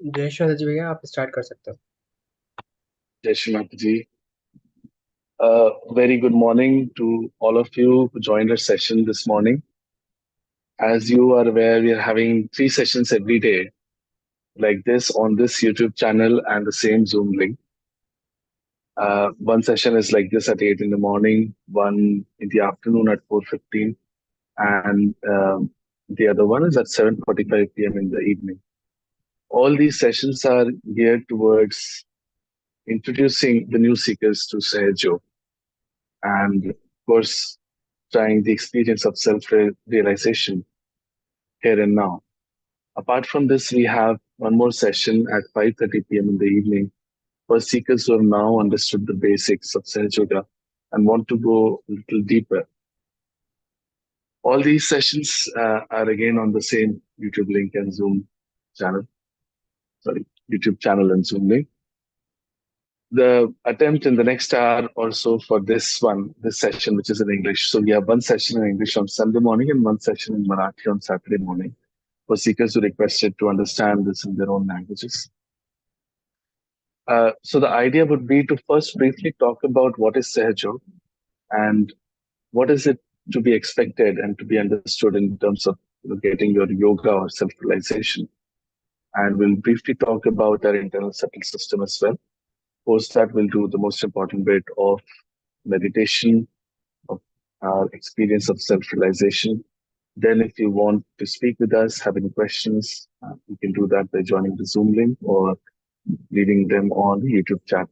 जय श्री माता जी भैया, आप स्टार्ट कर सकते हो। Shree Mataji. Very good morning to all of you who joined our session this morning. As you are aware, we are having three sessions every day like this on this YouTube channel and the same Zoom link. One session is like this at 8 in the morning, one in the afternoon at 4:15, and the other one is at 7:45 p.m. in the evening. All these sessions are geared towards introducing the new seekers to Sahaja and, of course, trying the experience of self realization here and now. Apart from this, we have one more session at 5:30 p.m. in the evening for seekers who have now understood the basics of Sahaja Yoga and want to go a little deeper. All these sessions are again on the same YouTube link and Zoom channel. Sorry, YouTube channel and Zoom link. The attempt in the next hour or so for this session, which is in English. So we have one session in English on Sunday morning and one session in Marathi on Saturday morning for seekers who requested to understand this in their own languages. So the idea would be to first briefly talk about what is Sahaja and what is it to be expected and to be understood in terms of getting your yoga or self-realization. And we'll briefly talk about our internal subtle system as well. Post that, we'll do the most important bit of meditation, of our experience of self-realization. Then, if you want to speak with us, have any questions, you can do that by joining the Zoom link or leaving them on the YouTube chat.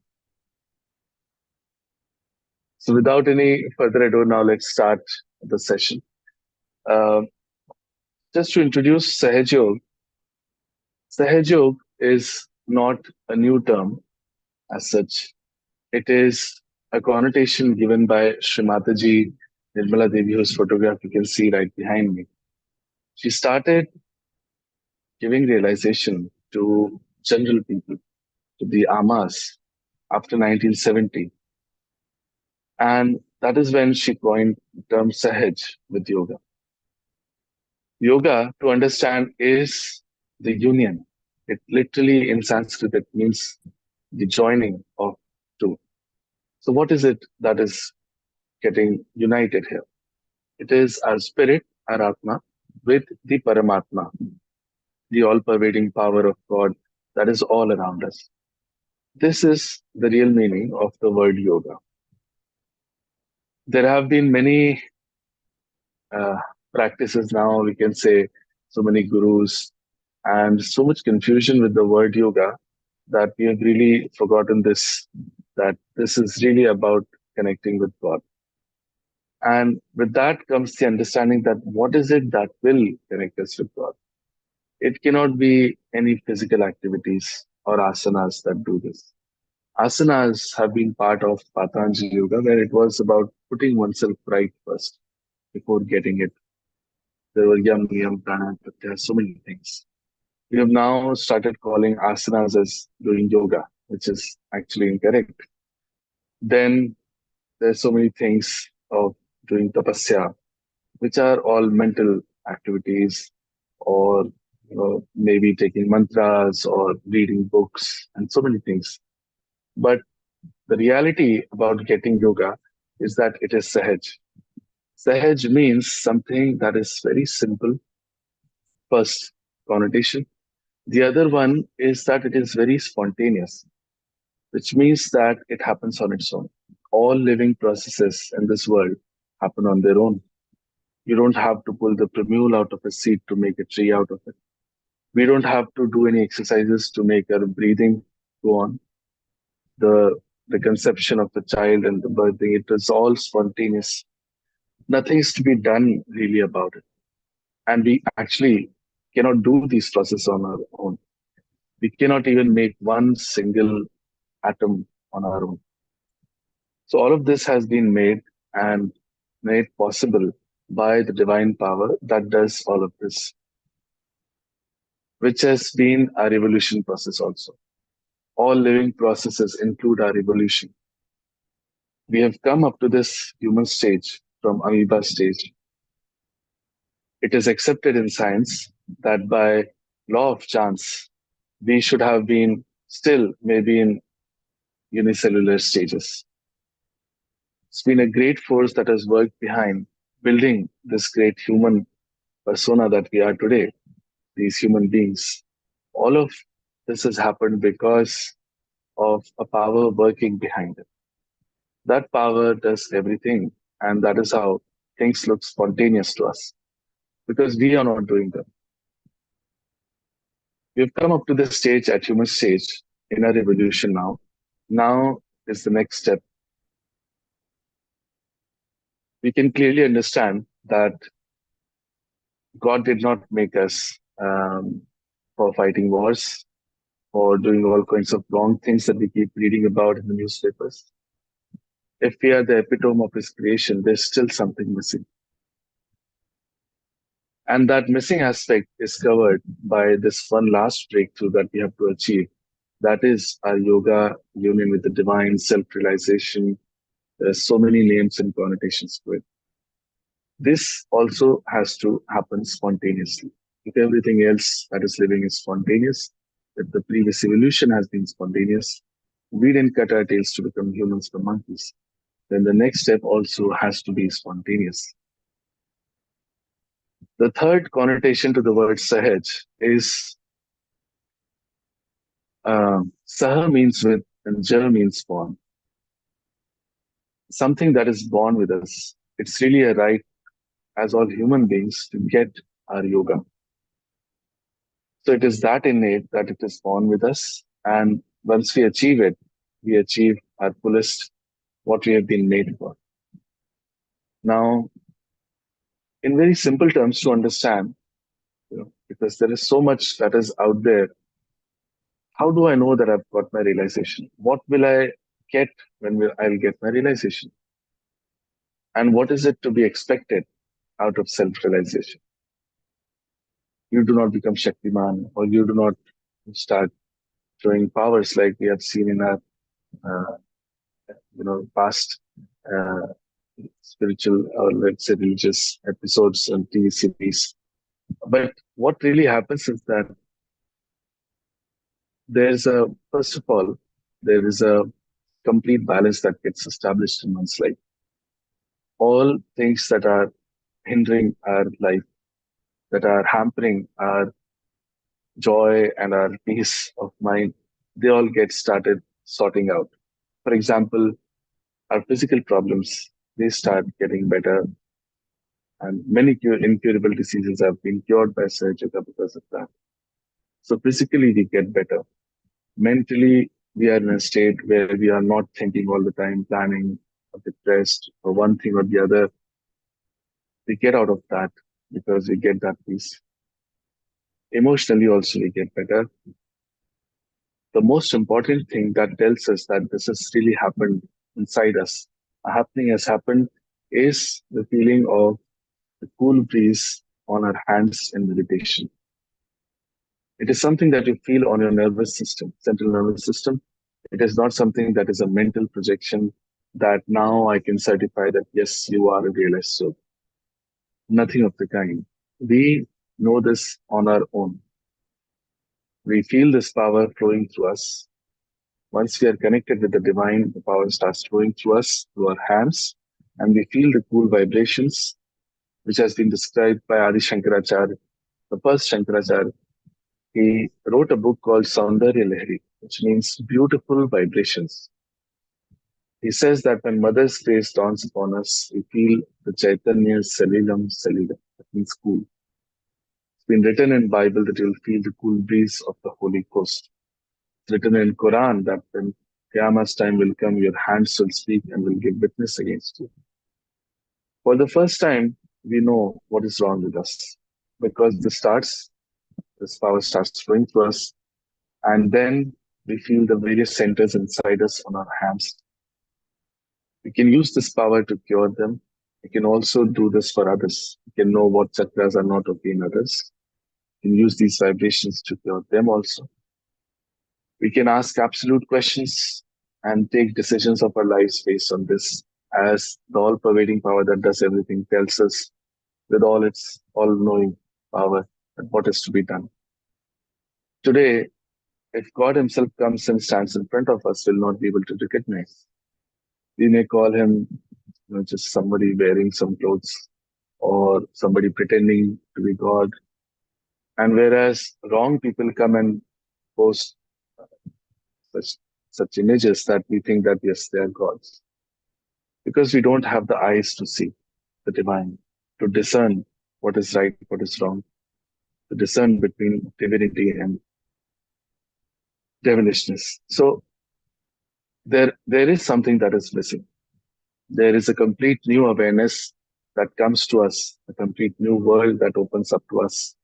So, without any further ado, now let's start the session. Uh, just to introduce Sahaj Yoga, Sahaj Yoga is not a new term as such. It is a connotation given by Shree Mataji, Nirmala Devi, whose photograph you can see right behind me. She started giving realization to general people, to the Amas, after 1970. And that is when she coined the term Sahaj with yoga. Yoga, to understand, is the union. It literally in Sanskrit, it means the joining of two. So, what is it that is getting united here? It is our spirit, our Atma, with the Paramatma, the all pervading power of God that is all around us. This is the real meaning of the word yoga. There have been many uh, practices now, we can say, so many gurus, and so much confusion with the word yoga that we have really forgotten this, that this is really about connecting with God. And with that comes the understanding that what is it that will connect us with God? It cannot be any physical activities or asanas that do this. Asanas have been part of Patanjali Yoga, where it was about putting oneself right first before getting it. There were yam, niyam, pranayama, pratyahara, so many things. We have now started calling asanas as doing yoga, which is actually incorrect. Then there's so many things of doing tapasya, which are all mental activities, or maybe taking mantras or reading books and so many things. But the reality about getting yoga is that it is sahaj. Sahaj means something that is very simple, first connotation. The other one is that it is very spontaneous, which means that it happens on its own. All living processes in this world happen on their own. You don't have to pull the primule out of a seed to make a tree out of it. We don't have to do any exercises to make our breathing go on. The conception of the child and the birthing, it is all spontaneous. Nothing is to be done really about it. And we actually cannot do these processes on our own. We cannot even make one single atom on our own. So all of this has been made and made possible by the divine power that does all of this, which has been our evolution process also. All living processes include our evolution. We have come up to this human stage from amoeba stage. It is accepted in science that by law of chance, we should have been still maybe in unicellular stages. It's been a great force that has worked behind building this great human persona that we are today, these human beings. All of this has happened because of a power working behind it. That power does everything, and that is how things look spontaneous to us because we are not doing them. We've come up to this stage at human stage in our evolution now. Now is the next step. We can clearly understand that God did not make us for fighting wars or doing all kinds of wrong things that we keep reading about in the newspapers. If we are the epitome of His creation, there's still something missing. And that missing aspect is covered by this one last breakthrough that we have to achieve. That is our yoga union with the divine, self realization. There are so many names and connotations to it. This also has to happen spontaneously. If everything else that is living is spontaneous, if the previous evolution has been spontaneous, we didn't cut our tails to become humans from monkeys, then the next step also has to be spontaneous. The third connotation to the word Sahaj is Saha means with and Ja means born. Something that is born with us. It's really a right as all human beings to get our yoga. So it is that innate that it is born with us. And once we achieve it, we achieve our fullest what we have been made for. Now, in very simple terms to understand, because there is so much that is out there, how do I know that I've got my realization? What will I get I'll get my realization? And what is it to be expected out of self-realization? You do not become Shaktiman or you do not start showing powers like we have seen in our uh, past uh, spiritual or let's say religious episodes and TV series. But what really happens is that there's a first of all there is a complete balance that gets established in one's life. All things that are hindering our life, that are hampering our joy and our peace of mind, they all get started sorting out. For example, our physical problems, they start getting better, and many incurable diseases have been cured by surgery because of that. So physically, we get better. Mentally, we are in a state where we are not thinking all the time, planning, or depressed, or one thing or the other. We get out of that because we get that peace. Emotionally, also, we get better. The most important thing that tells us that this has really happened inside us, a happening has happened, is the feeling of the cool breeze on our hands in meditation. It is something that you feel on your nervous system, central nervous system. It is not something that is a mental projection that now I can certify that yes, you are a realized soul. Nothing of the kind. We know this on our own. We feel this power flowing through us. Once we are connected with the divine, the power starts flowing through us, through our hands, and we feel the cool vibrations, which has been described by Adi Shankaracharya, the first Shankaracharya. He wrote a book called Saundarya Lahari, which means beautiful vibrations. He says that when Mother's grace dawns upon us, we feel the Chaitanya Salilam Salilam. That means cool. It's been written in Bible that you'll feel the cool breeze of the Holy Ghost. It's written in Quran that when Qiyamah's time will come, your hands will speak and will give witness against you. For the first time, we know what is wrong with us because this power starts flowing through us, and then we feel the various centers inside us on our hands. We can use this power to cure them. We can also do this for others. We can know what chakras are not okay in others. We can use these vibrations to cure them also. We can ask absolute questions and take decisions of our lives based on this, as the all pervading power that does everything tells us with all its all knowing power and what is to be done. Today, if God Himself comes and stands in front of us, we'll not be able to recognize. We may call Him just somebody wearing some clothes or somebody pretending to be God. And whereas wrong people come and post such, such images that we think that yes, they are gods. Because we don't have the eyes to see the divine, to discern what is right, what is wrong, to discern between divinity and devilishness. So there is something that is missing. There is a complete new awareness that comes to us, a complete new world that opens up to us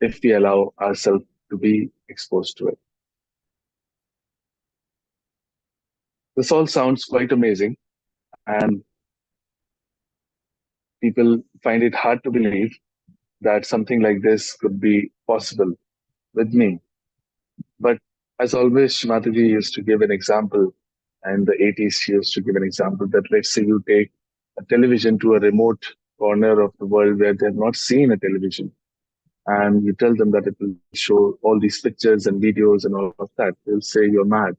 if we allow ourselves to be exposed to it. This all sounds quite amazing, and people find it hard to believe that something like this could be possible with me. But as always, Mataji used to give an example, and the 80s she used to give an example that let's say you take a television to a remote corner of the world where they have not seen a television, and you tell them that it will show all these pictures and videos and all of that. They'll say you're mad,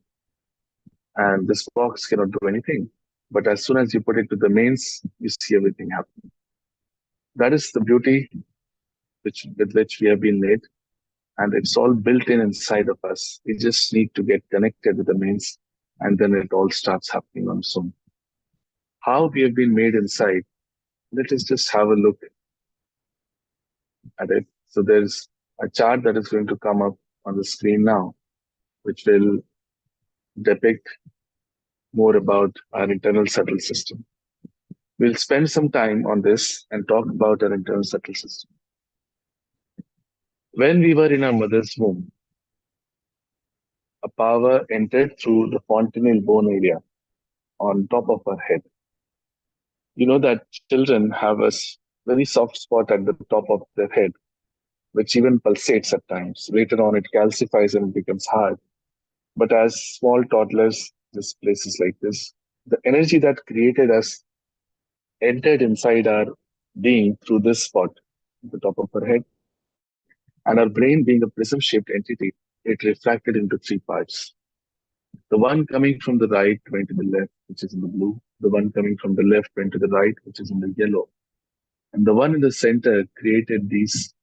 and this box cannot do anything. But as soon as you put it to the mains, you see everything happen. That is the beauty with which we have been made, and it's all built in inside of us. We just need to get connected with the mains, and then it all starts happening on its own. How we have been made inside, let us just have a look at it. So there's a chart that is going to come up on the screen now, which will depict more about our internal subtle system. We'll spend some time on this and talk about our internal subtle system. When we were in our mother's womb, a power entered through the fontanel bone area on top of our head. You know that children have a very soft spot at the top of their head, which even pulsates at times. Later on, it calcifies and becomes hard. But as small toddlers, this places like this, the energy that created us entered inside our being through this spot at the top of our head. And our brain, being a prism shaped entity, it refracted into three parts. The one coming from the right went to the left, which is in the blue. The one coming from the left went to the right, which is in the yellow. And the one in the center created these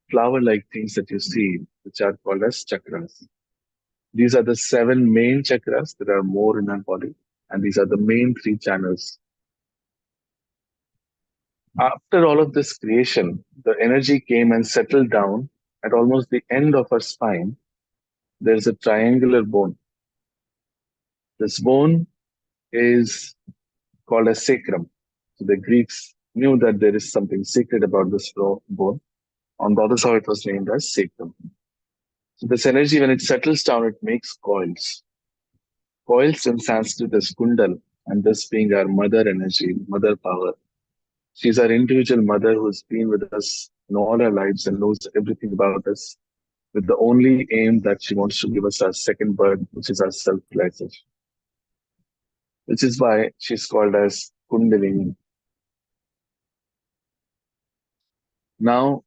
flower like things that you see, which are called as chakras. These are the seven main chakras. There are more in our body, and these are the main three channels. After all of this creation, the energy came and settled down at almost the end of our spine. There's a triangular bone. This bone is called as sacrum. So the Greeks knew that there is something sacred about this bone. On that is how it was named as sacrum. So this energy, when it settles down, it makes coils. Coils in Sanskrit is kundal, and this being our mother energy, mother power. She's our individual mother who's been with us in all our lives and knows everything about us, with the only aim that she wants to give us our second birth, which is our self-realization. Which is why she's called as Kundalini. Now,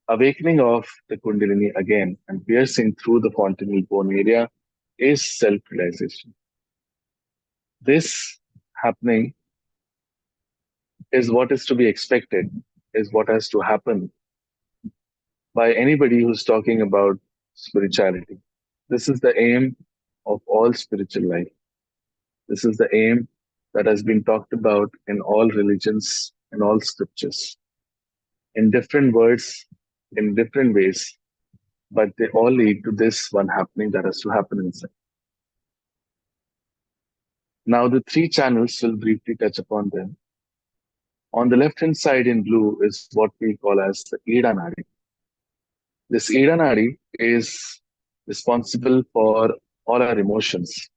awakening of the Kundalini again and piercing through the fontanel bone area is self-realization. This happening is what is to be expected, is what has to happen by anybody who's talking about spirituality. This is the aim of all spiritual life. This is the aim that has been talked about in all religions, in all scriptures, in different words, in different ways, but they all lead to this one happening that has to happen inside. Now, the three channels will briefly touch upon them. On the left hand side in blue is what we call as the Ida Nadi. This Ida Nadi is responsible for all our emotions.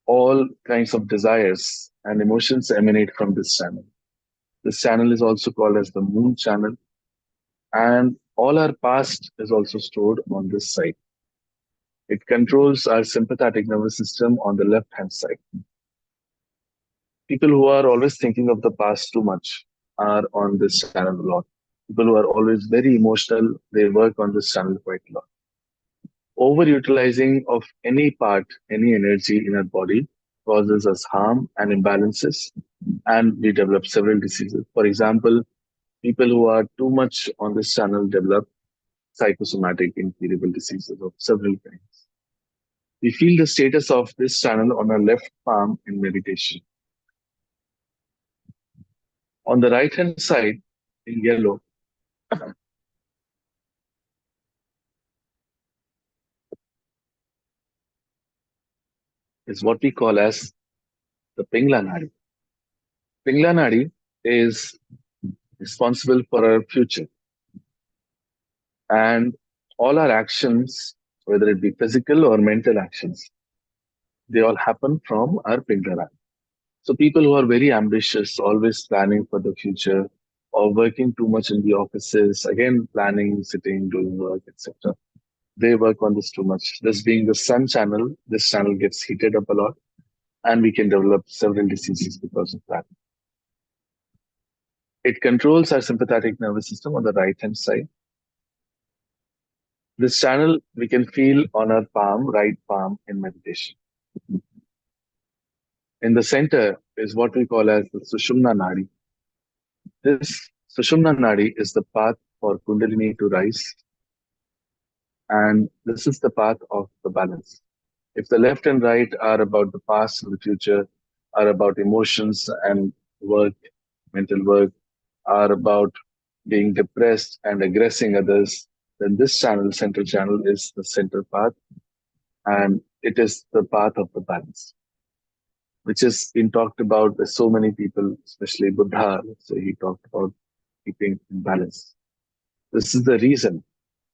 All kinds of desires and emotions emanate from this channel. This channel is also called as the moon channel, and all our past is also stored on this side. It controls our sympathetic nervous system on the left hand side. People who are always thinking of the past too much are on this channel a lot. People who are always very emotional, they work on this channel quite a lot. Overutilizing of any part, any energy in our body causes us harm and imbalances, and we develop several diseases. For example, people who are too much on this channel develop psychosomatic incurable diseases of several kinds. We feel the status of this channel on our left palm in meditation. On the right hand side, in yellow, is what we call as the Pingla Nadi. Pingla Nadi is responsible for our future, and all our actions, whether it be physical or mental actions, they all happen from our Pingla Nadi. So people who are very ambitious, always planning for the future, or working too much in the offices, again planning, sitting, doing work, etc. They work on this too much. This being the sun channel, this channel gets heated up a lot, and we can develop several diseases because of that. It controls our sympathetic nervous system on the right hand side. This channel we can feel on our palm, right palm in meditation. In the center is what we call as the Sushumna Nadi. This Sushumna Nadi is the path for Kundalini to rise, and this is the path of the balance. If the left and right are about the past and the future, are about emotions and work, mental work, are about being depressed and aggressing others, then this channel, central channel, is the center path, and it is the path of the balance, which has been talked about by so many people, especially Buddha. So he talked about keeping in balance. This is the reason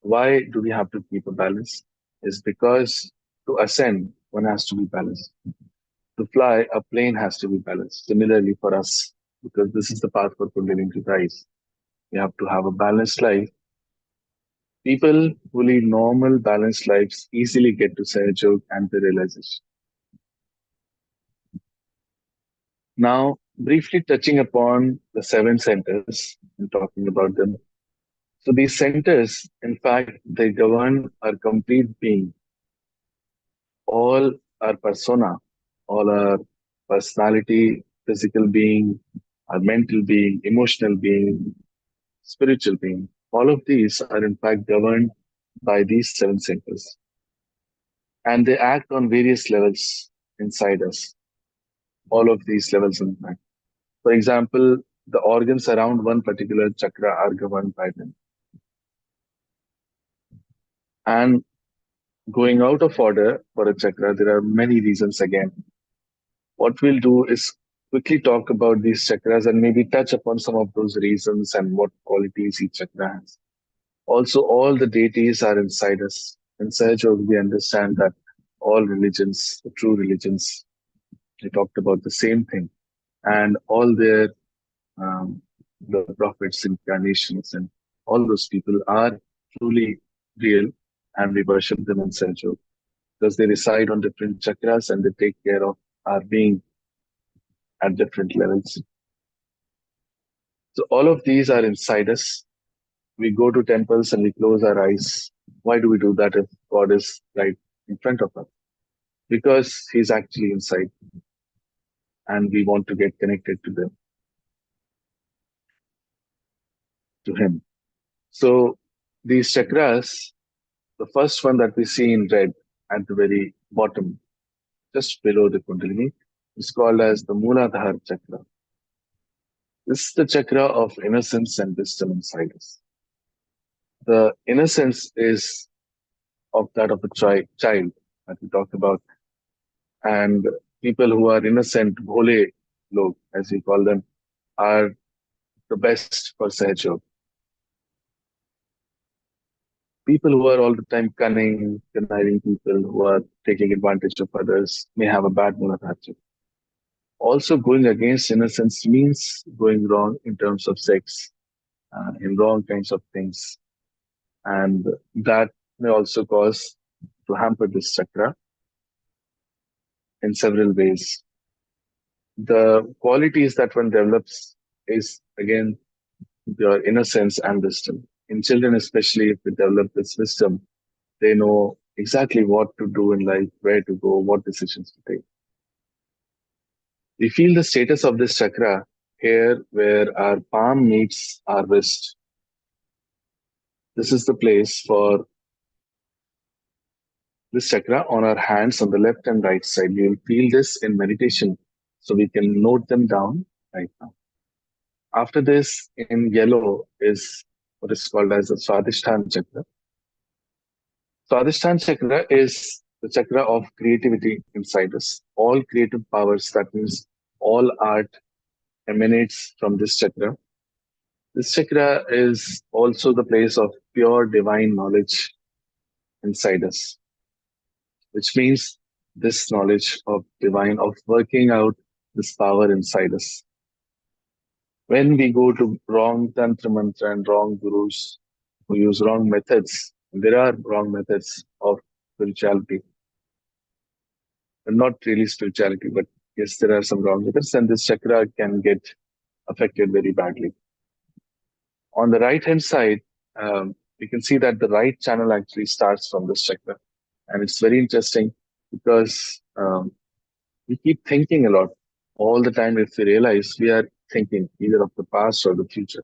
why do we have to keep a balance? Is because to ascend, one has to be balanced. To fly, a plane has to be balanced. Similarly for us, because this is the path for Kundalini to rise. We have to have a balanced life. People who lead normal, balanced lives easily get to Sahaja and the realization. Now, briefly touching upon the seven centers and talking about them. So these centers, in fact, they govern our complete being, all our persona, all our personality, physical being, our mental being, emotional being, spiritual being. All of these are in fact governed by these seven centers. And they act on various levels inside us. All of these levels, in fact. For example, the organs around one particular chakra are governed by them. And going out of order for a chakra, there are many reasons again. What we'll do is quickly talk about these chakras and maybe touch upon some of those reasons and what qualities each chakra has. Also, all the deities are inside us. In Sahaja, we understand that all religions, the true religions, they talked about the same thing. And all their, the prophets, incarnations, and all those people are truly real, and we worship them in Sahaja because they reside on different chakras and they take care of our being at different levels. So all of these are inside us. We go to temples and we close our eyes. Why do we do that if God is right in front of us? Because He's actually inside and we want to get connected to them, to Him. So these chakras, the first one that we see in red at the very bottom, just below the Kundalini, is called as the Mooladhara chakra. This is the chakra of innocence and wisdom inside us. The innocence is of that of a child that we talked about, and people who are innocent, bhole log, as we call them, are the best for Sahaj. People who are all the time cunning, conniving people who are taking advantage of others may have a bad Muladhara. Also, going against innocence means going wrong in terms of sex, in wrong kinds of things, and that may also cause to hamper this chakra in several ways. The qualities that one develops is again your innocence and wisdom. In children, especially if they develop this wisdom, they know exactly what to do in life, where to go, what decisions to take. We feel the status of this chakra here where our palm meets our wrist. This is the place for this chakra on our hands on the left and right side. You will feel this in meditation, so we can note them down right now. After this, in yellow is what is called as the Swadhisthana chakra. Swadhisthana chakra is the chakra of creativity inside us. All creative powers, that means all art emanates from this chakra. This chakra is also the place of pure divine knowledge inside us, which means this knowledge of divine, of working out this power inside us. When we go to wrong tantra mantra and wrong gurus who use wrong methods, there are wrong methods of spirituality, and not really spirituality, but yes, there are some wrong methods, and this chakra can get affected very badly. On the right hand side, you can see that the right channel actually starts from this chakra. And it's very interesting because we keep thinking a lot all the time. If we realize we are thinking either of the past or the future,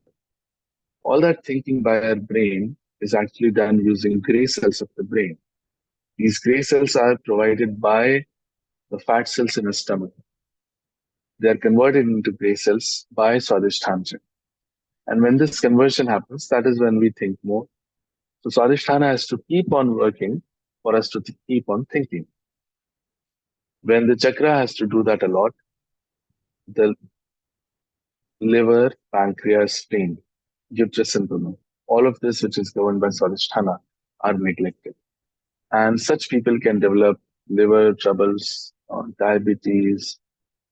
all that thinking by our brain is actually done using gray cells of the brain. These gray cells are provided by the fat cells in the stomach. They are converted into gray cells by Swadhisthana. And when this conversion happens, that is when we think more. So Swadhisthana has to keep on working for us to keep on thinking. When the chakra has to do that a lot, the liver, pancreas, spleen give just improvement. All of this, which is governed by Swadhisthana, are neglected. And such people can develop liver troubles, or diabetes,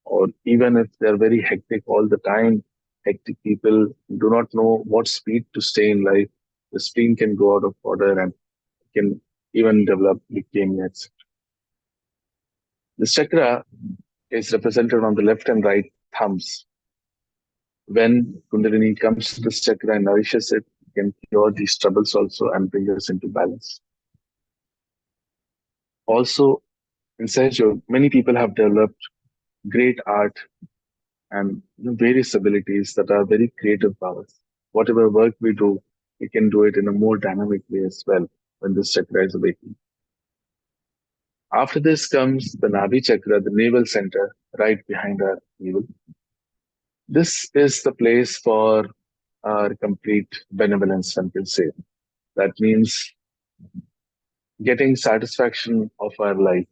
or even if they're very hectic all the time, hectic people do not know what speed to stay in life. The spleen can go out of order and can even develop leukemia. This chakra is represented on the left and right thumbs. When Kundalini comes to this chakra and nourishes it, it can cure these troubles also and bring us into balance. Also, in Sahaja, many people have developed great art and various abilities that are very creative powers. Whatever work we do, we can do it in a more dynamic way as well when this chakra is awakened. After this comes the Nabhi chakra, the navel center, right behind our navel. This is the place for our complete benevolence, one can say. That means getting satisfaction of our life,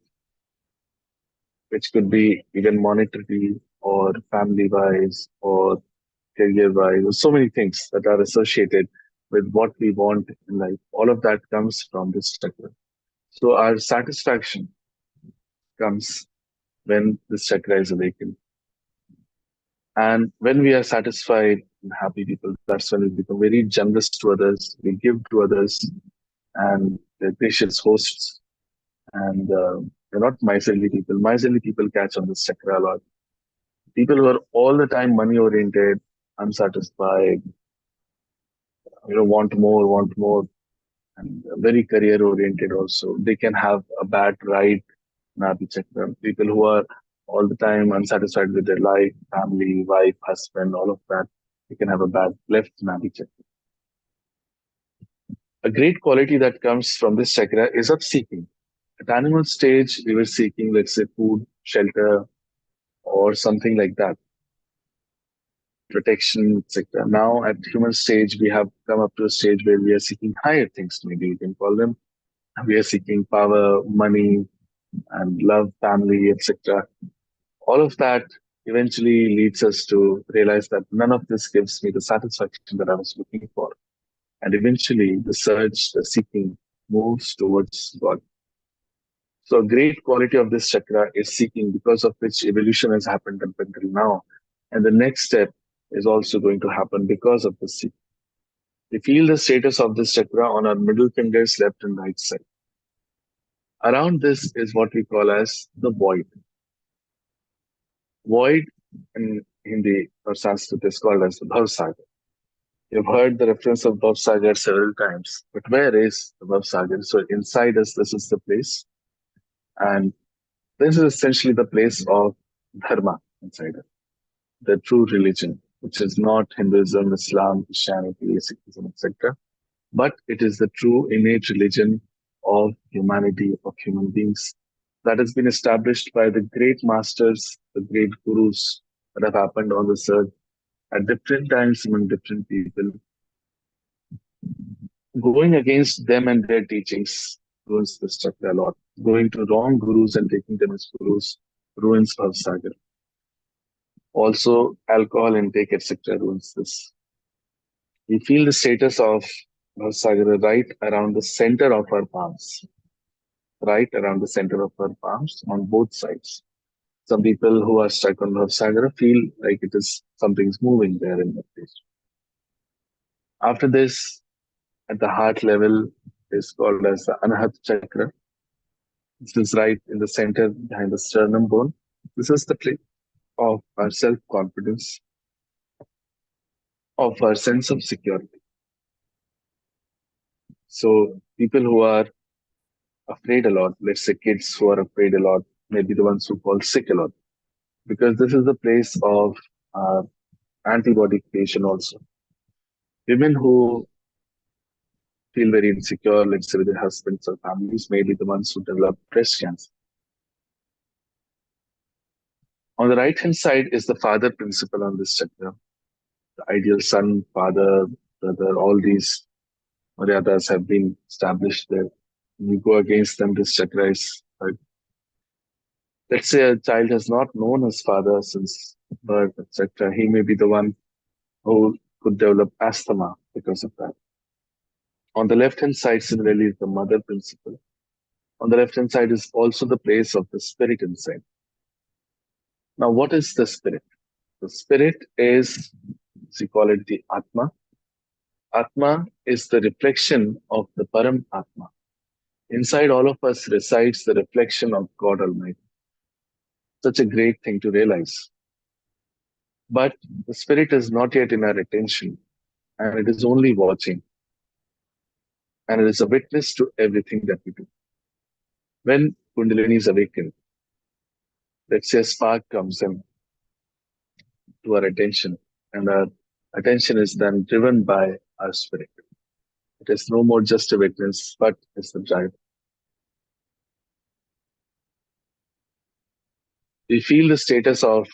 which could be even monetary or family wise or career wise, or so many things that are associated with what we want in life. All of that comes from this chakra. So our satisfaction comes when this chakra is awakened. And when we are satisfied and happy people, that's when we become very generous to others. We give to others, and they're gracious hosts. And they're not miserly people. Miserly people catch on this chakra a lot. People who are all the time money oriented, unsatisfied, want more, and very career oriented also. They can have a bad ride Nadi chakra. People who are all the time unsatisfied with their life, family, wife, husband, all of that, they can have a bad left Nadi chakra. A great quality that comes from this chakra is of seeking. At animal stage, we were seeking, let's say, food, shelter, or something like that, protection, etc. Now, at human stage, we have come up to a stage where we are seeking higher things, maybe you can call them. We are seeking power, money, and love, family, etc. All of that eventually leads us to realize that none of this gives me the satisfaction that I was looking for. And eventually, the search, the seeking moves towards God. So, a great quality of this chakra is seeking, because of which evolution has happened up until now. And the next step is also going to happen because of the seeking. We feel the status of this chakra on our middle fingers, left and right side. Around this is what we call as the void. Void in Hindi or Sanskrit is called as the Bhavsagar. You've heard the reference of Bhav Sagar several times, but where is the Bhav Sagar? So inside us, this is the place, and this is essentially the place of dharma inside us, the true religion, which is not Hinduism, Islam, Christianity, Sikhism, etc., but it is the true innate religion of humanity, of human beings, that has been established by the great masters, the great gurus that have happened on this earth at different times among different people. Going against them and their teachings ruins this chakra a lot. Going to wrong gurus and taking them as gurus ruins Bhavsagar. Also, alcohol intake, etc., ruins this. We feel the status of Bhavsagar right around the center of our palms, right around the center of our palms on both sides. Some people who are stuck on Bhavsagar feel like it is something's moving there in the place. After this, at the heart level, is called as the Anahat Chakra. This is right in the center behind the sternum bone. This is the place of our self confidence, of our sense of security. So, people who are afraid a lot, let's say kids who are afraid a lot, maybe the ones who fall sick a lot, because this is the place of antibody creation also. Women who feel very insecure, let's say with their husbands or families, may be the ones who develop breast cancer. On the right hand side is the father principle on this chakra, the ideal son, father, brother, all these Maryadas have been established there. When you go against them, this chakra is hurt. Let's say a child has not known his father since birth, etc. He may be the one who could develop asthma because of that. On the left hand side, similarly, is the mother principle. On the left hand side is also the place of the spirit inside. Now, what is the spirit? The spirit is, we call it the Atma. Atma is the reflection of the Param Atma. Inside all of us resides the reflection of God Almighty. Such a great thing to realize. But the spirit is not yet in our attention, and it is only watching, and it is a witness to everything that we do. When Kundalini is awakened, let's say a spark comes in to our attention, and our attention is then driven by our spirit. It is no more just a witness, but it's the driver. We feel the status of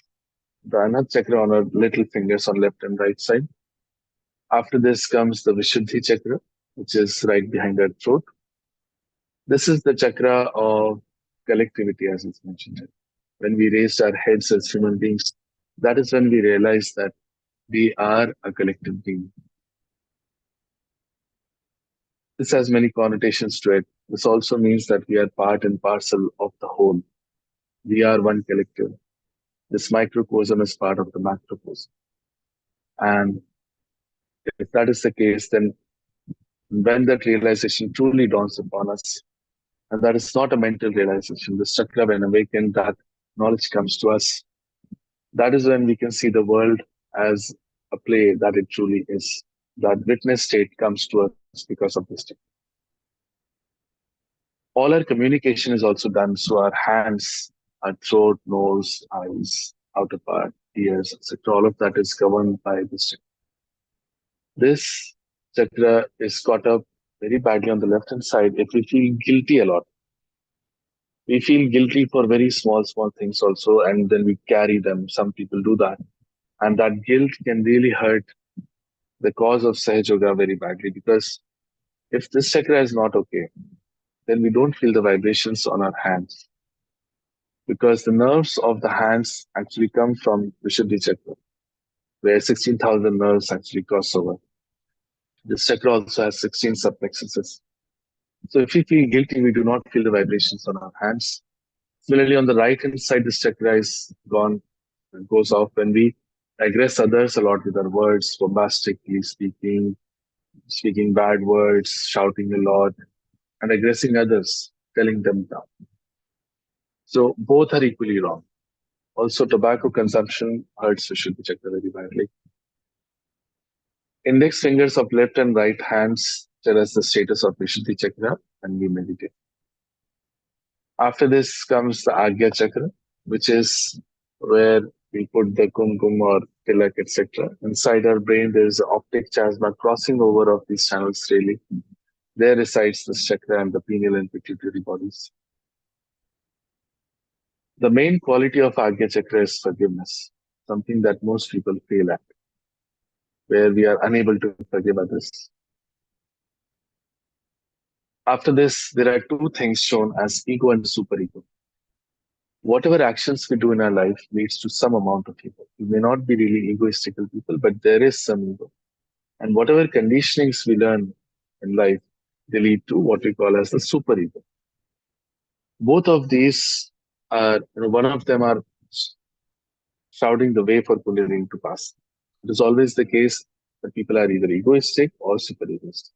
the Anat chakra on our little fingers on left and right side. After this comes the Vishuddhi chakra, which is right behind our throat. This is the chakra of collectivity, as it's mentioned. When we raised our heads as human beings, that is when we realize that we are a collective being. This has many connotations to it. This also means that we are part and parcel of the whole. We are one collective. This microcosm is part of the macrocosm. And if that is the case, then when that realization truly dawns upon us, and that is not a mental realization, the chakra, when awakened, that knowledge comes to us. That is when we can see the world as a play that it truly is. That witness state comes to us because of this. All our communication is also done through our hands, our throat, nose, eyes, outer part, ears, etc. All of that is governed by this chakra. This chakra is caught up very badly on the left hand side if we feel guilty a lot. We feel guilty for very small things also, and then we carry them. Some people do that. And that guilt can really hurt the cause of Sahaja Yoga very badly, because if this chakra is not okay, then we don't feel the vibrations on our hands, because the nerves of the hands actually come from Vishuddhi chakra, where 16,000 nerves actually cross over. This chakra also has 16 subplexuses. So if we feel guilty, we do not feel the vibrations on our hands. Similarly, on the right hand side, this chakra is gone, goes off when we aggress others a lot with our words, bombastically speaking bad words, shouting a lot, and aggressing others, telling them down. So both are equally wrong. Also, tobacco consumption hurts Vishuddhi chakra very badly. Index fingers of left and right hands tell us the status of Vishuddhi Chakra and we meditate. After this comes the Agya Chakra, which is where we put the kumkum or tilak, etc. Inside our brain, there is an optic chiasma crossing over of these channels daily. There resides this chakra and the pineal and pituitary bodies. The main quality of Agya Chakra is forgiveness, something that most people fail at, where we are unable to forgive others. After this, there are two things shown as ego and superego. Whatever actions we do in our life leads to some amount of ego. We may not be really egoistical people, but there is some ego. And whatever conditionings we learn in life, they lead to what we call as the superego. Both of these are, one of them are shouting the way for Kundalini to pass. It is always the case that people are either egoistic or super egoistic.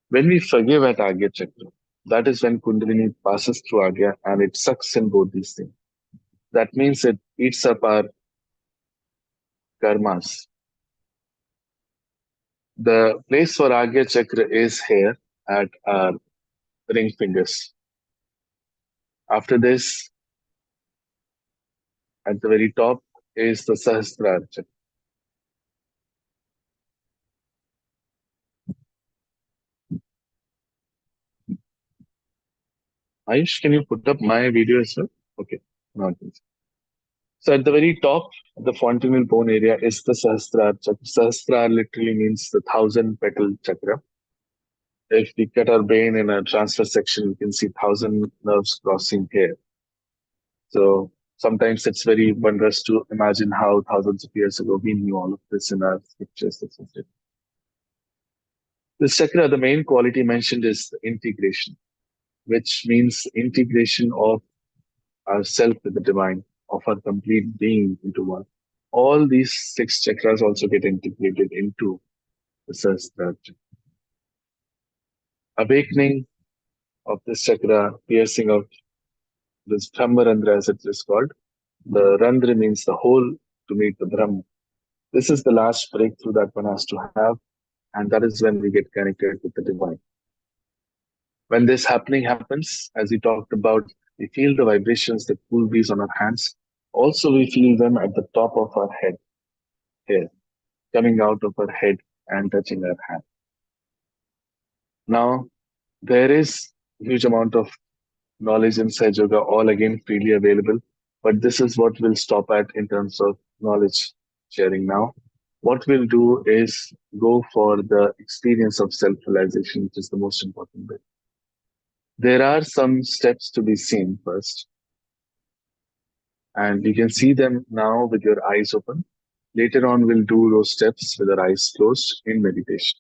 When we forgive at Agya Chakra, that is when Kundalini passes through Agya and it sucks in both these things. That means it eats up our karmas. The place for Agya Chakra is here at our ring fingers. After this, at the very top is the Sahasrara Chakra. Ayush, can you put up my video as well? Okay. Not this. So at the very top, the fontanel bone area is the Sahasrara Chakra. Sahasrara literally means the thousand petal chakra. If we cut our brain in a transfer section, we can see thousand nerves crossing here. So sometimes it's very wondrous to imagine how thousands of years ago we knew all of this in our scriptures. This chakra, the main quality mentioned is the integration, which means integration of ourself with the divine, of our complete being into one. All these six chakras also get integrated into the Sahasrara. Awakening of this chakra, piercing of this Brahmarandra as it is called. The Randra means the hole to meet the Brahma. This is the last breakthrough that one has to have, and that is when we get connected with the divine. When this happening happens, as we talked about, we feel the vibrations, the cool breeze on our hands. Also, we feel them at the top of our head, here, coming out of our head and touching our hand. Now, there is huge amount of knowledge in Sahaja Yoga, all again freely available. But this is what we'll stop at in terms of knowledge sharing now. What we'll do is go for the experience of self-realization, which is the most important bit. There are some steps to be seen first, and you can see them now with your eyes open. Later on, we'll do those steps with our eyes closed in meditation.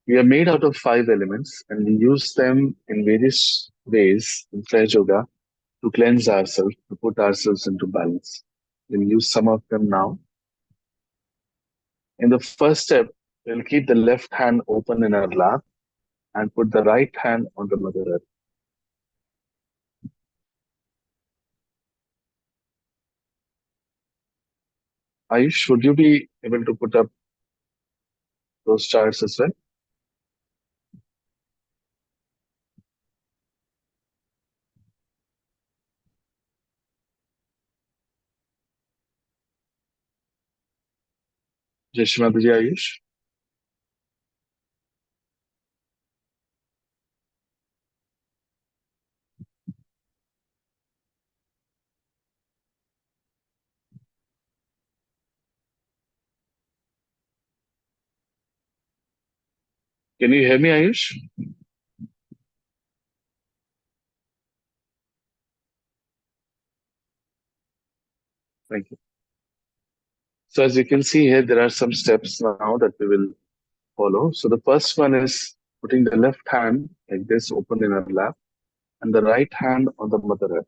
We are made out of 5 elements, and we use them in various ways in Sahaja Yoga to cleanse ourselves, to put ourselves into balance. We'll use some of them now. In the first step, we'll keep the left hand open in our lap and put the right hand on the Mother Earth. Ayush, would you be able to put up those charts as well? Jai Mataji, Ayush. Can you hear me, Ayush? Thank you. So as you can see here, there are some steps now that we will follow. So the first one is putting the left hand like this open in our lap and the right hand on the Mother Earth.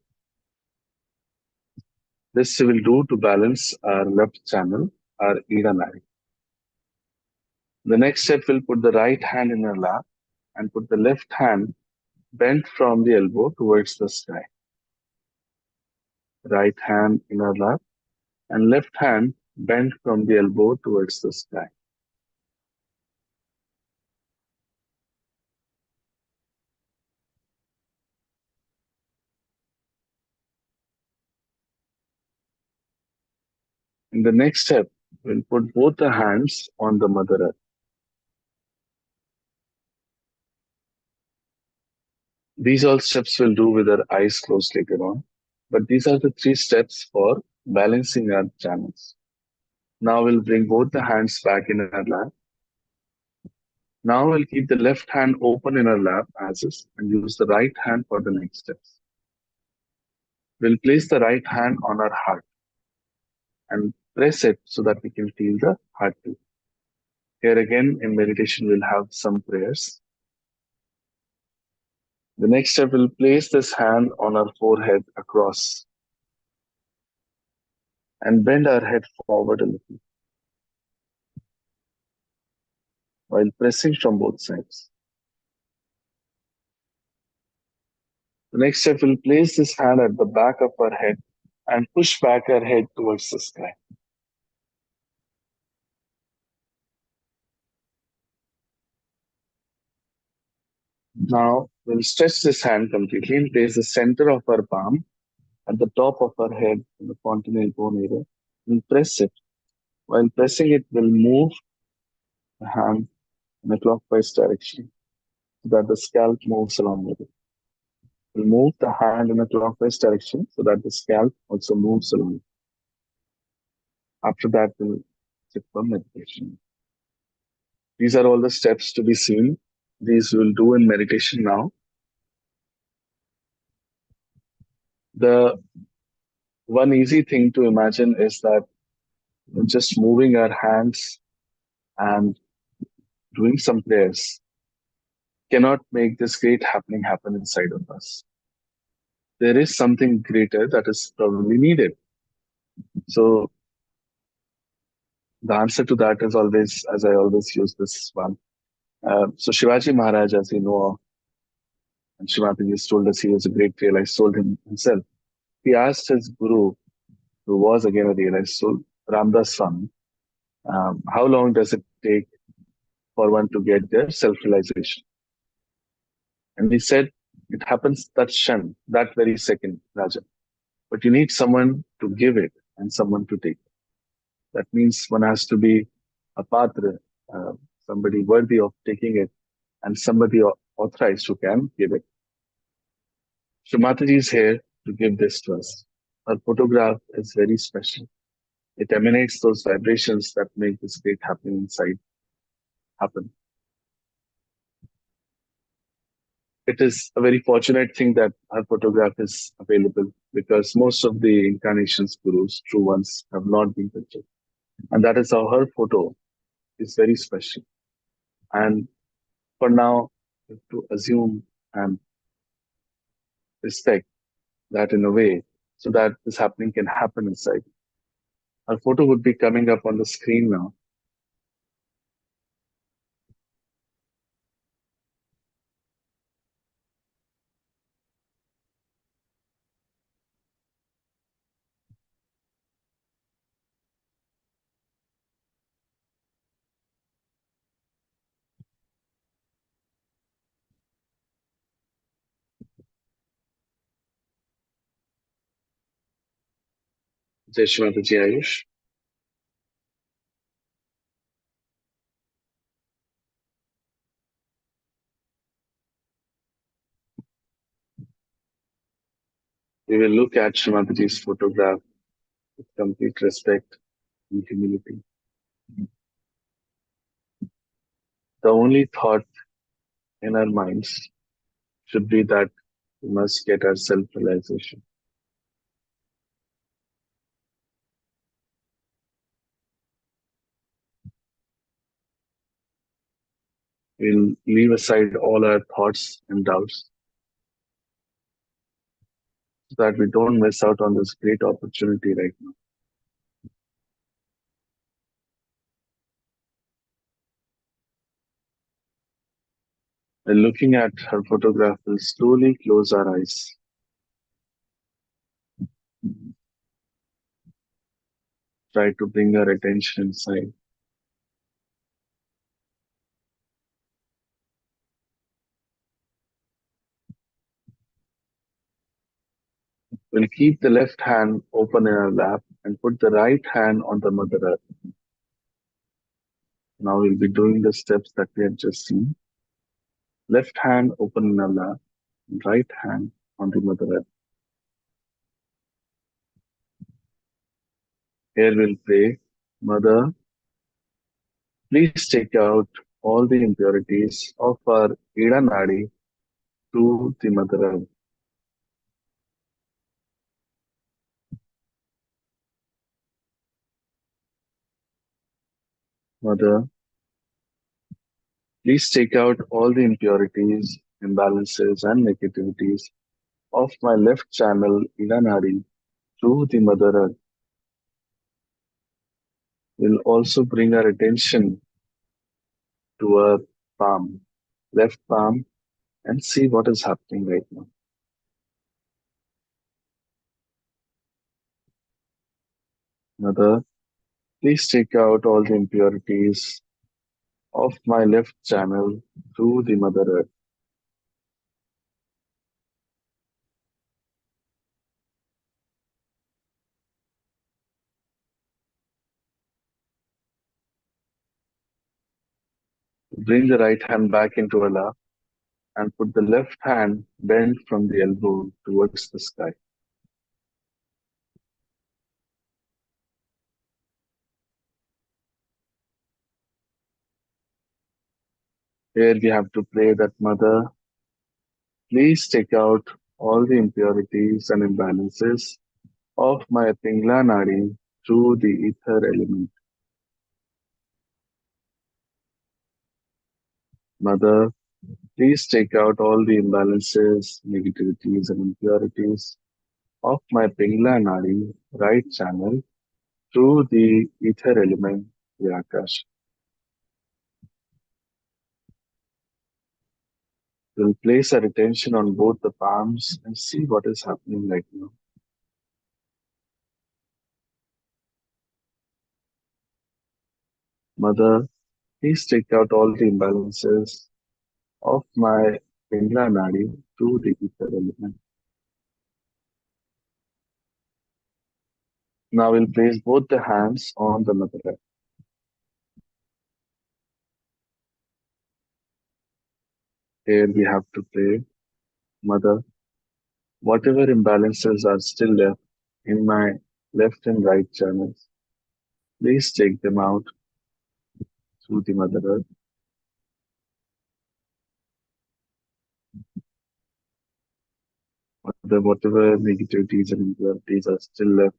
This we will do to balance our left channel, our Ida Nadi. The next step, we'll put the right hand in our lap and put the left hand bent from the elbow towards the sky. Right hand in our lap and left hand bent from the elbow towards the sky. In the next step, we'll put both the hands on the Mother Earth. These all steps we'll do with our eyes closed later on. But these are the three steps for balancing our channels. Now we'll bring both the hands back in our lap. Now we'll keep the left hand open in our lap as is and use the right hand for the next steps. We'll place the right hand on our heart and press it so that we can feel the heartbeat. Here again, in meditation, we'll have some prayers. The next step, we'll place this hand on our forehead across and bend our head forward a little while pressing from both sides. The next step, we'll place this hand at the back of our head and push back our head towards the sky. Now, we'll stretch this hand completely and place the center of our palm at the top of our head in the fontanel bone area and press it. While pressing it, we'll move the hand in a clockwise direction so that the scalp moves along with it. We'll move the hand in a clockwise direction so that the scalp also moves along. After that, we'll sit for meditation. These are all the steps to be seen. These we'll do in meditation now. The one easy thing to imagine is that just moving our hands and doing some prayers cannot make this great happening happen inside of us. There is something greater that is probably needed. So the answer to that is always, as I always use this one. So Shivaji Maharaj, as you know, and Shrimataji has told us he was a great realized soul himself. He asked his guru, who was again a realized soul, Ramdas Swami, how long does it take for one to get their self-realization? And he said, it happens that shan, that very second, Raja. But you need someone to give it and someone to take it. That means one has to be a patra, uh, somebody worthy of taking it, and somebody authorized who can give it. So Mataji is here to give this to us. Her photograph is very special. It emanates those vibrations that make this great happening inside happen. It is a very fortunate thing that her photograph is available because most of the incarnations gurus, true ones, have not been pictured. And that is how her photo is very special. And for now, we have to assume and respect that in a way so that this happening can happen inside. Her photo would be coming up on the screen now. Jai Shri Mataji Ayush. We will look at Shri Mataji's photograph with complete respect and humility. The only thought in our minds should be that we must get our self-realization. We'll leave aside all our thoughts and doubts so that we don't miss out on this great opportunity right now. While looking at her photograph, we'll slowly close our eyes. try to bring our attention inside. We'll keep the left hand open in our lap and put the right hand on the Mother Earth. Now we'll be doing the steps that we have just seen. Left hand open in our lap, right hand on the Mother Earth. Here we'll pray, Mother, please take out all the impurities of our Ida Nadi to the Mother Earth. Mother, please take out all the impurities, imbalances, and negativities of my left channel Ida Nadi through the Mother Earth. We'll also bring our attention to our palm, left palm, and see what is happening right now. Mother, please take out all the impurities of my left channel through the Mother Earth. Bring the right hand back into our lap and put the left hand bent from the elbow towards the sky. Here we have to pray that Mother, please take out all the impurities and imbalances of my Pingla Nadi through the ether element. Mother, please take out all the imbalances, negativities, and impurities of my Pingla Nadi right channel through the ether element, the Akash. We'll place our attention on both the palms and see what is happening right now. Mother, please take out all the imbalances of my Pingla Nadi through the ether element. Now we'll place both the hands on the Mother Earth. Here we have to pray, Mother, whatever imbalances are still left in my left and right channels, please take them out through the Mother Earth. Mother, whatever negativities and impurities are still left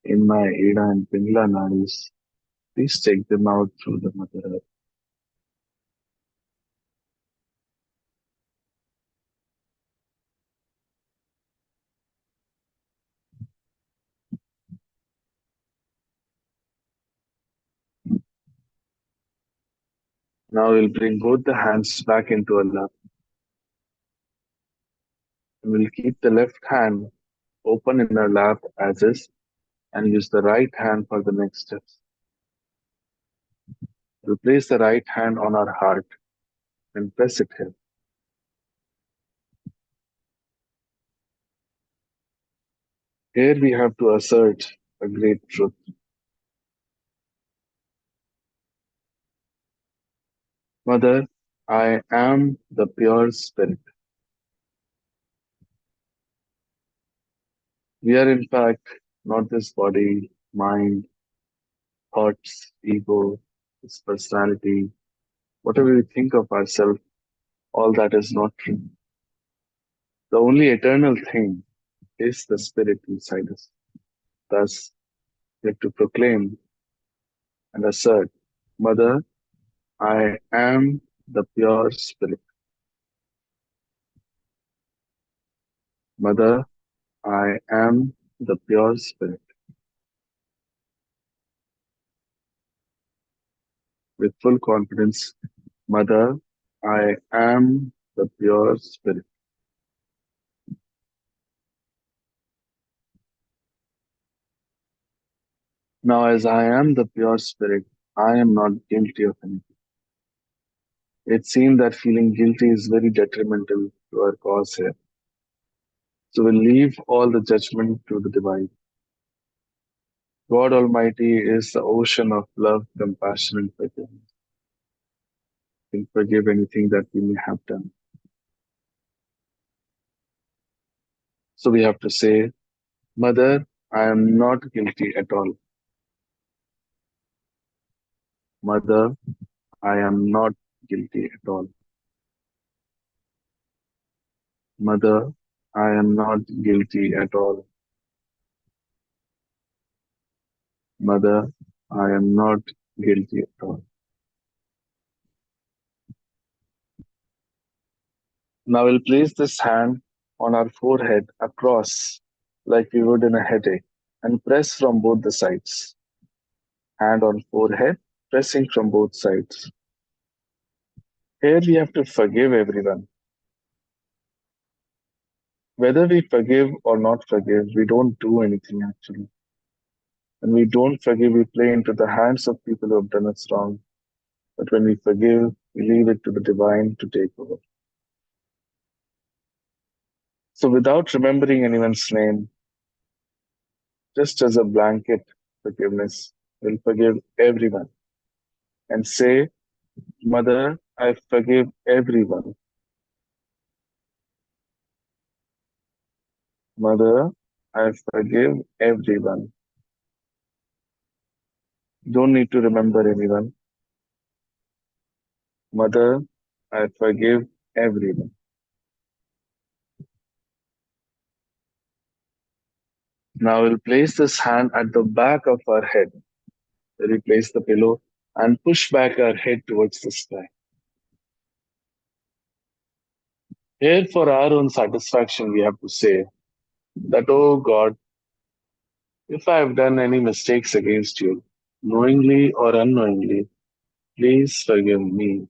in my Ida and Pingla nadis, please take them out through the Mother Earth. Now we'll bring both the hands back into our lap. And we'll keep the left hand open in our lap as is and use the right hand for the next steps. We'll place the right hand on our heart and press it here. Here we have to assert a great truth. Mother, I am the pure spirit. We are in fact not this body, mind, thoughts, ego, this personality, whatever we think of ourselves, all that is not true. The only eternal thing is the spirit inside us. Thus, we have to proclaim and assert, Mother, I am the pure spirit. Mother, I am the pure spirit. With full confidence, Mother, I am the pure spirit. Now, as I am the pure spirit, I am not guilty of anything. It seems that feeling guilty is very detrimental to our cause here. So we'll leave all the judgment to the divine. God Almighty is the ocean of love, compassion, and forgiveness. He can forgive anything that we may have done. So we have to say, Mother, I am not guilty at all. Mother, I am not guilty at all. Mother, I am not guilty at all. Mother, I am not guilty at all. Now we'll place this hand on our forehead across like we would in a headache and press from both the sides. Hand on forehead, pressing from both sides. Here we have to forgive everyone. Whether we forgive or not forgive, we don't do anything actually. When we don't forgive, we play into the hands of people who have done us wrong. But when we forgive, we leave it to the divine to take over. So without remembering anyone's name, just as a blanket forgiveness, we'll forgive everyone and say, Mother, I forgive everyone. Mother, I forgive everyone. Don't need to remember anyone. Mother, I forgive everyone. Now we'll place this hand at the back of our head. Where we place the pillow and push back our head towards the sky. Here, for our own satisfaction, we have to say that, oh God, if I have done any mistakes against you, knowingly or unknowingly, please forgive me.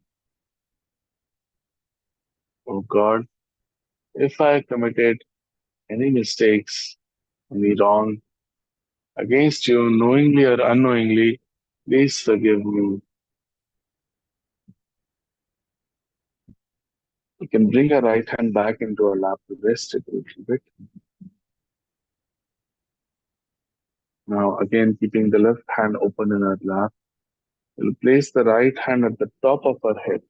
Oh God, if I committed any mistakes, any wrong against you, knowingly or unknowingly, please forgive me. We can bring our right hand back into our lap to rest it a little bit. Now, again, keeping the left hand open in our lap, we'll place the right hand at the top of our head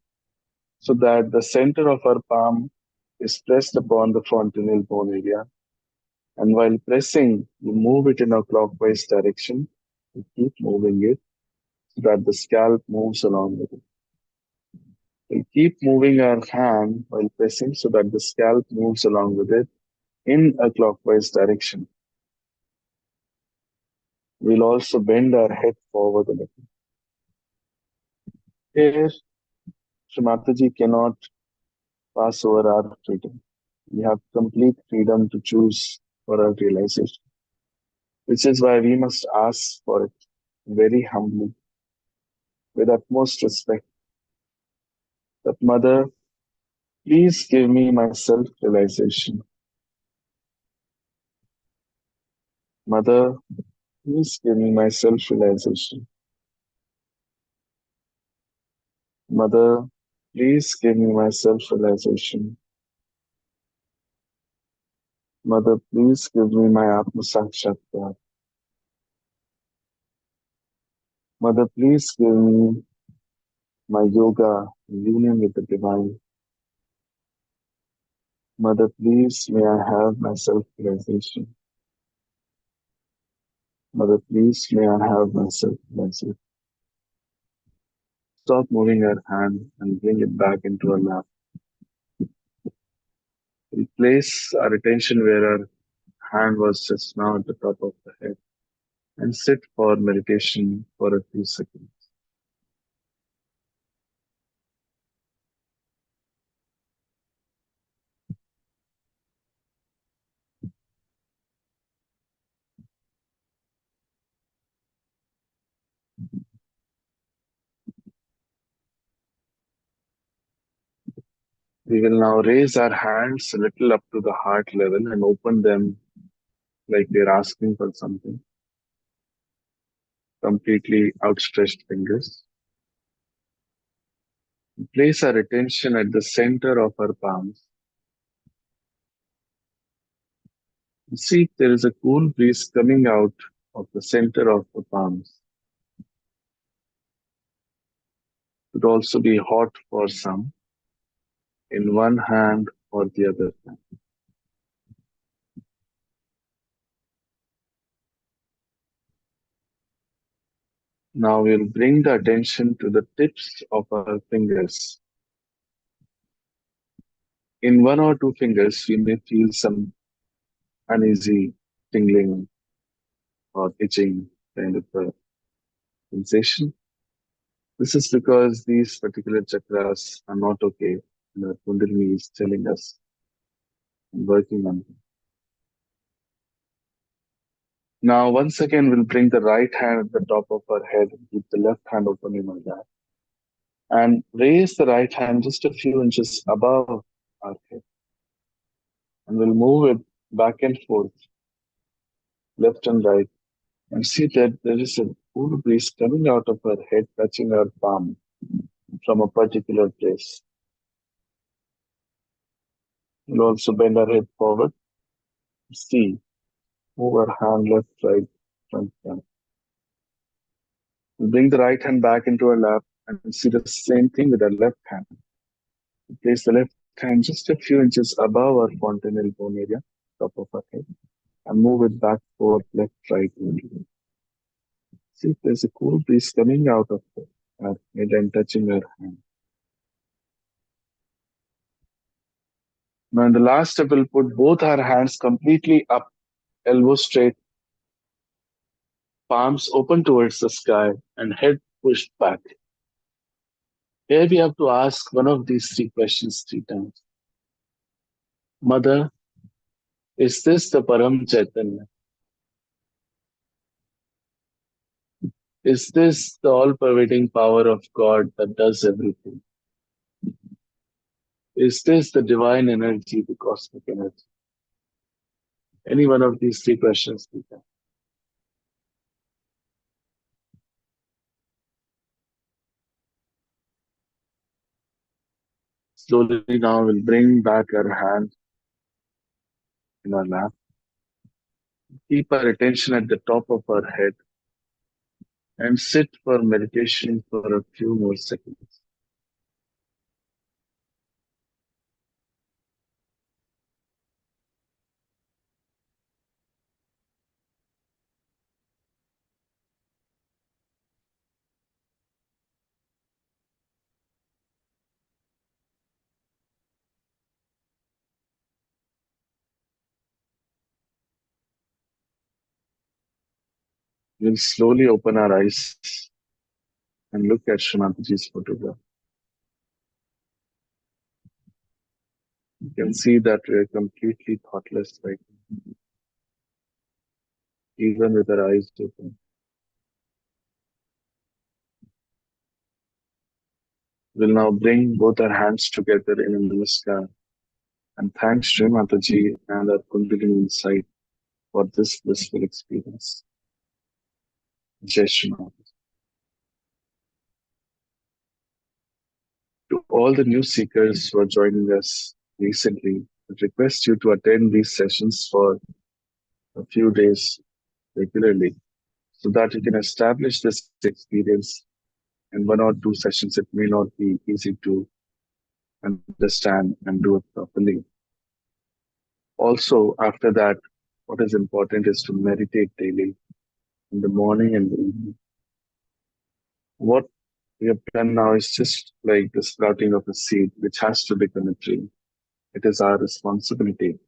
so that the center of our palm is pressed upon the fontanel bone area. And while pressing, we move it in a clockwise direction. We keep moving it so that the scalp moves along with it. We keep moving our hand while pressing so that the scalp moves along with it in a clockwise direction. We'll also bend our head forward a little. Here, Shree Mataji cannot pass over our freedom. We have complete freedom to choose for our realization, which is why we must ask for it very humbly, with utmost respect. That Mother, please give me my self realization. Mother, please give me my self realization. Mother, please give me my self realization. Mother, please give me my Atma Sakshatkar. Mother, please give me my yoga union with the divine. Mother, please may I have my self realization. Mother, please may I have my self realization. Stop moving our hand and bring it back into our lap. We place our attention where our hand was just now at the top of the head and sit for meditation for a few seconds. We will now raise our hands a little up to the heart level and open them like they're asking for something. completely outstretched fingers. Place our attention at the center of our palms. See if there is a cool breeze coming out of the center of the palms. It could also be hot for some in one hand or the other. Now we'll bring the attention to the tips of our fingers. In one or two fingers, we may feel some uneasy tingling or itching kind of a sensation. This is because these particular chakras are not okay, and our Kundalini is telling us and working on them. Now, once again, we'll bring the right hand at the top of our head and keep the left hand open in our lap. And raise the right hand just a few inches above our head. And we'll move it back and forth, left and right, and see that there is a cool breeze coming out of our head, touching our palm from a particular place. We'll also bend our head forward. See, move our hand left, right, front, back. We'll bring the right hand back into our lap and see the same thing with our left hand. Place the left hand just a few inches above our fontanelle bone area, top of our head, and move it back, forward, left, right, middle. See if there's a cool breeze coming out of our head and touching our hand. Now, in the last step, we'll put both our hands completely up, elbows straight, palms open towards the sky, and head pushed back. Here we have to ask one of these three questions 3 times. Mother, is this the Param Chaitanya? Is this the all-pervading power of God that does everything? Is this the divine energy, the cosmic energy? Any one of these three questions, Peter. Slowly now we'll bring back our hand in our lap. Keep our attention at the top of our head and sit for meditation for a few more seconds. We'll slowly open our eyes and look at Shree Mataji's photograph. You can see that we're completely thoughtless right now, even with our eyes open. We'll now bring both our hands together in a namaskar and thank Shree Mataji and our Kundalini inside for this blissful experience. Jai Shri Mataji. To all the new seekers who are joining us recently, I request you to attend these sessions for a few days regularly so that you can establish this experience. In one or two sessions, it may not be easy to understand and do it properly. Also, after that, what is important is to meditate daily in the morning and the evening. What we have done now is just like the sprouting of a seed, which has to become a tree. It is our responsibility.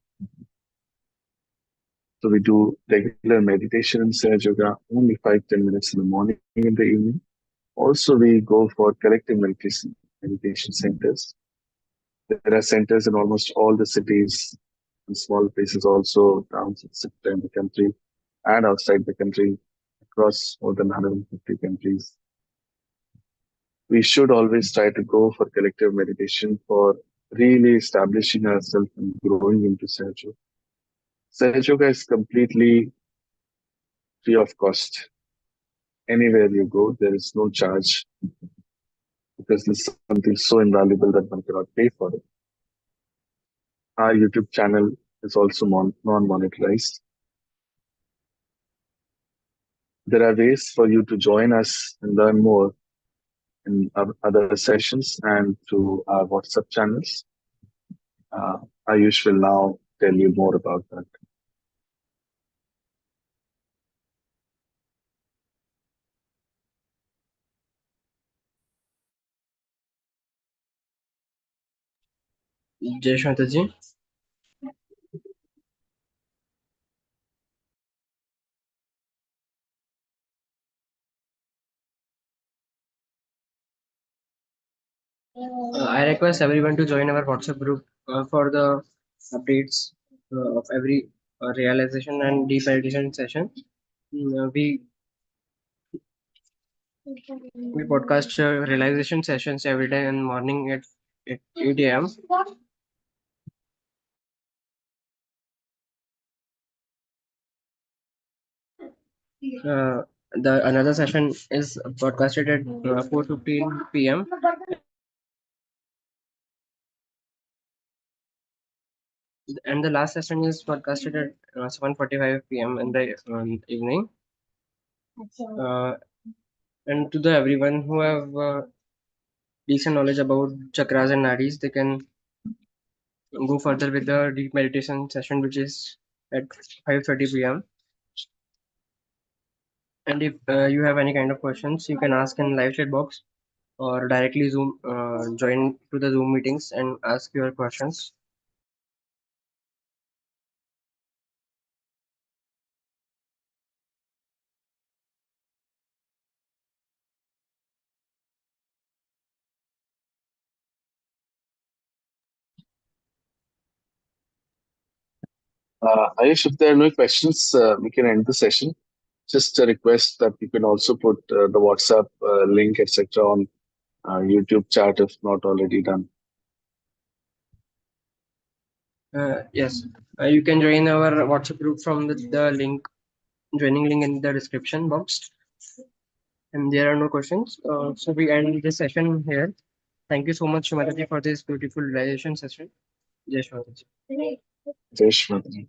So we do regular meditation in Sahaja Yoga, only 5-10 minutes in the morning and in the evening. Also, we go for collective meditation centers. There are centers in almost all the cities and small places, also towns in the country and outside the country, across more than 150 countries. We should always try to go for collective meditation for really establishing ourselves and growing into Sahaja Yoga. Sahaja Yoga is completely free of cost. anywhere you go. There is no charge because this is something so invaluable that one cannot pay for it. Our YouTube channel is also non-monetized. There are ways for you to join us and learn more in our other sessions and to our WhatsApp channels. Uh, Ayush will now tell you more about that. Jai Mataji. I request everyone to join our WhatsApp group for the updates of every realization and deep meditation session. We podcast realization sessions every day in morning at 8 a.m. Uh, the another session is podcasted at 4:15 p.m. and the last session is podcasted at 7:45 p.m. in the evening. Uh, and to the everyone who have decent knowledge about chakras and nadis, they can go further with the deep meditation session, which is at 5:30 p.m. And if you have any kind of questions, you can ask in live chat box or directly Zoom join to the Zoom meetings and ask your questions. Ayush, if there are no questions, we can end the session. Just a request that you can also put the WhatsApp link, etc., on YouTube chat if not already done. Yes, you can join our WhatsApp group from the link, joining link in the description box. And there are no questions. So we end this session here. Thank you so much, Shumataji, for this beautiful realization session. Jai Shumataji. Jai Shri.